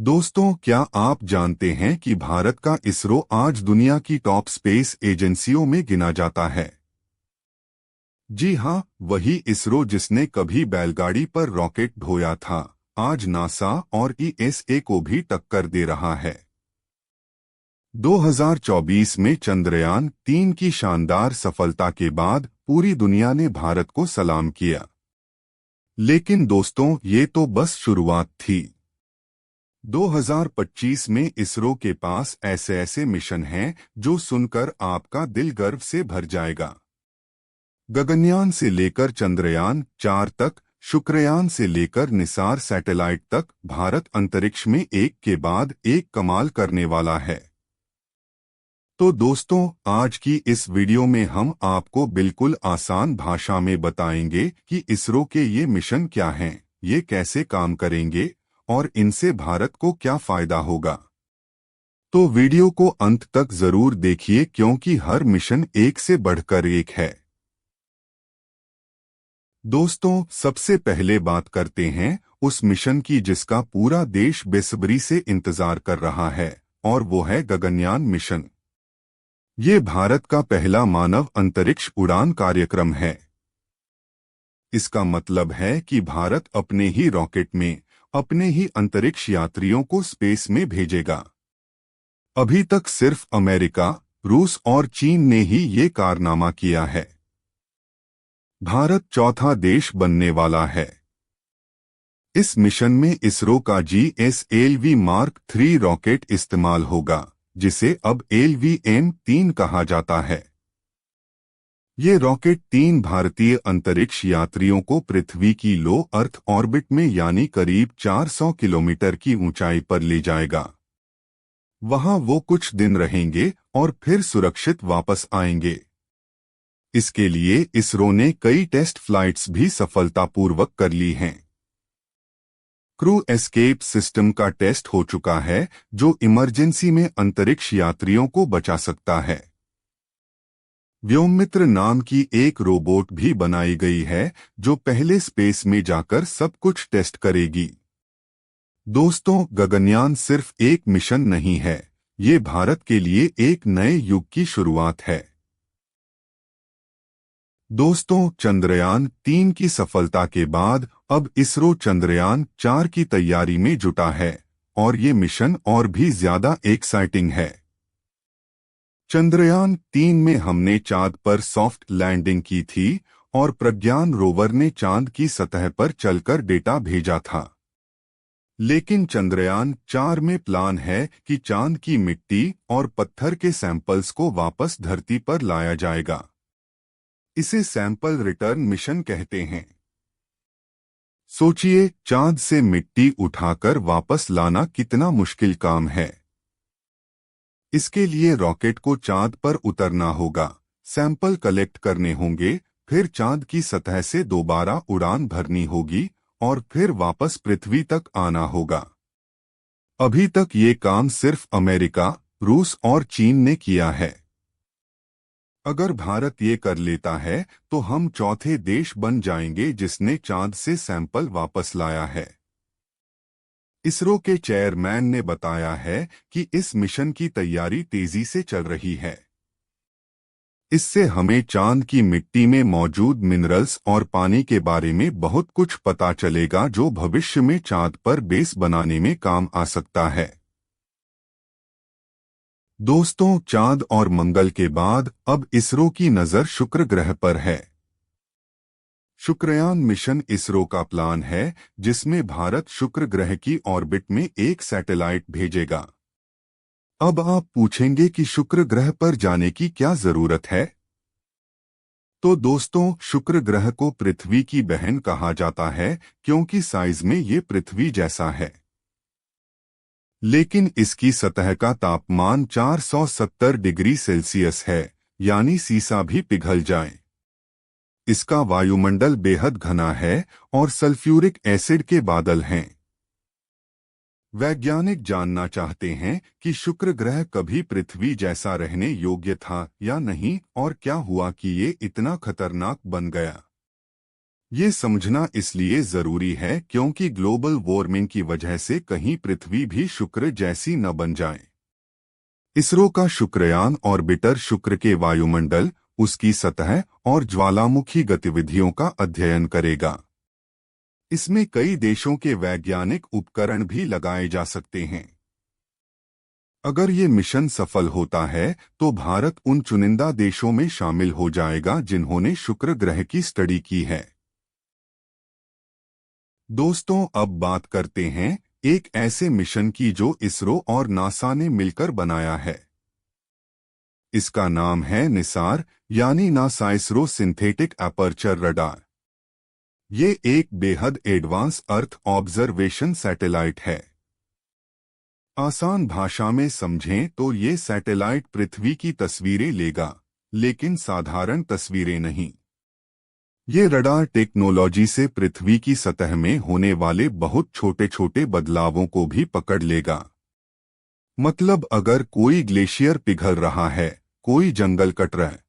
दोस्तों, क्या आप जानते हैं कि भारत का इसरो आज दुनिया की टॉप स्पेस एजेंसियों में गिना जाता है। जी हाँ, वही इसरो जिसने कभी बैलगाड़ी पर रॉकेट ढोया था, आज नासा और ईएसए को भी टक्कर दे रहा है। 2024 में चंद्रयान-3 की शानदार सफलता के बाद पूरी दुनिया ने भारत को सलाम किया। लेकिन दोस्तों, ये तो बस शुरुआत थी। 2025 में इसरो के पास ऐसे ऐसे मिशन हैं जो सुनकर आपका दिल गर्व से भर जाएगा। गगनयान से लेकर चंद्रयान-4 तक, शुक्रयान से लेकर निसार सैटेलाइट तक, भारत अंतरिक्ष में एक के बाद एक कमाल करने वाला है। तो दोस्तों, आज की इस वीडियो में हम आपको बिल्कुल आसान भाषा में बताएंगे कि इसरो के ये मिशन क्या हैं, ये कैसे काम करेंगे और इनसे भारत को क्या फायदा होगा। तो वीडियो को अंत तक जरूर देखिए क्योंकि हर मिशन एक से बढ़कर एक है। दोस्तों, सबसे पहले बात करते हैं उस मिशन की जिसका पूरा देश बेसब्री से इंतजार कर रहा है, और वो है गगनयान मिशन। ये भारत का पहला मानव अंतरिक्ष उड़ान कार्यक्रम है। इसका मतलब है कि भारत अपने ही रॉकेट में अपने ही अंतरिक्ष यात्रियों को स्पेस में भेजेगा। अभी तक सिर्फ अमेरिका, रूस और चीन ने ही ये कारनामा किया है। भारत चौथा देश बनने वाला है। इस मिशन में इसरो का GSLV मार्क 3 रॉकेट इस्तेमाल होगा, जिसे अब LVM-3 कहा जाता है। ये रॉकेट 3 भारतीय अंतरिक्ष यात्रियों को पृथ्वी की लो अर्थ ऑर्बिट में यानी करीब 400 किलोमीटर की ऊंचाई पर ले जाएगा। वहां वो कुछ दिन रहेंगे और फिर सुरक्षित वापस आएंगे। इसके लिए इसरो ने कई टेस्ट फ्लाइट्स भी सफलतापूर्वक कर ली हैं। क्रू एस्केप सिस्टम का टेस्ट हो चुका है, जो इमरजेंसी में अंतरिक्ष यात्रियों को बचा सकता है। व्योममित्र नाम की एक रोबोट भी बनाई गई है, जो पहले स्पेस में जाकर सब कुछ टेस्ट करेगी। दोस्तों, गगनयान सिर्फ एक मिशन नहीं है, ये भारत के लिए एक नए युग की शुरुआत है। दोस्तों, चंद्रयान-3 की सफलता के बाद अब इसरो चंद्रयान-4 की तैयारी में जुटा है, और ये मिशन और भी ज्यादा एक्साइटिंग है। चंद्रयान-3 में हमने चांद पर सॉफ्ट लैंडिंग की थी और प्रज्ञान रोवर ने चांद की सतह पर चलकर डेटा भेजा था। लेकिन चंद्रयान-4 में प्लान है कि चांद की मिट्टी और पत्थर के सैंपल्स को वापस धरती पर लाया जाएगा। इसे सैंपल रिटर्न मिशन कहते हैं। सोचिए, चांद से मिट्टी उठाकर वापस लाना कितना मुश्किल काम है। इसके लिए रॉकेट को चांद पर उतरना होगा, सैंपल कलेक्ट करने होंगे, फिर चांद की सतह से दोबारा उड़ान भरनी होगी और फिर वापस पृथ्वी तक आना होगा। अभी तक ये काम सिर्फ अमेरिका, रूस और चीन ने किया है। अगर भारत ये कर लेता है तो हम चौथे देश बन जाएंगे जिसने चांद से सैंपल वापस लाया है। इसरो के चेयरमैन ने बताया है कि इस मिशन की तैयारी तेजी से चल रही है। इससे हमें चांद की मिट्टी में मौजूद मिनरल्स और पानी के बारे में बहुत कुछ पता चलेगा, जो भविष्य में चांद पर बेस बनाने में काम आ सकता है। दोस्तों, चांद और मंगल के बाद अब इसरो की नजर शुक्र ग्रह पर है। शुक्रयान मिशन इसरो का प्लान है, जिसमें भारत शुक्र ग्रह की ऑर्बिट में एक सैटेलाइट भेजेगा। अब आप पूछेंगे कि शुक्र ग्रह पर जाने की क्या जरूरत है? तो दोस्तों, शुक्र ग्रह को पृथ्वी की बहन कहा जाता है क्योंकि साइज में ये पृथ्वी जैसा है। लेकिन इसकी सतह का तापमान 470 डिग्री सेल्सियस है, यानी सीसा भी पिघल जाए। इसका वायुमंडल बेहद घना है और सल्फ्यूरिक एसिड के बादल हैं। वैज्ञानिक जानना चाहते हैं कि शुक्र ग्रह कभी पृथ्वी जैसा रहने योग्य था या नहीं, और क्या हुआ कि ये इतना खतरनाक बन गया। ये समझना इसलिए जरूरी है क्योंकि ग्लोबल वार्मिंग की वजह से कहीं पृथ्वी भी शुक्र जैसी न बन जाए। इसरो का शुक्रयान ऑर्बिटर शुक्र के वायुमंडल, उसकी सतह और ज्वालामुखी गतिविधियों का अध्ययन करेगा। इसमें कई देशों के वैज्ञानिक उपकरण भी लगाए जा सकते हैं। अगर ये मिशन सफल होता है तो भारत उन चुनिंदा देशों में शामिल हो जाएगा जिन्होंने शुक्र ग्रह की स्टडी की है। दोस्तों, अब बात करते हैं एक ऐसे मिशन की जो इसरो और नासा ने मिलकर बनाया है। इसका नाम है निसार, यानी NASA ISRO synthetic aperture radar. ये एक बेहद एडवांस अर्थ ऑब्जर्वेशन सैटेलाइट है। आसान भाषा में समझें तो ये सैटेलाइट पृथ्वी की तस्वीरें लेगा, लेकिन साधारण तस्वीरें नहीं। ये रडार टेक्नोलॉजी से पृथ्वी की सतह में होने वाले बहुत छोटे छोटे बदलावों को भी पकड़ लेगा। मतलब अगर कोई ग्लेशियर पिघल रहा है, कोई जंगल कट रहा है,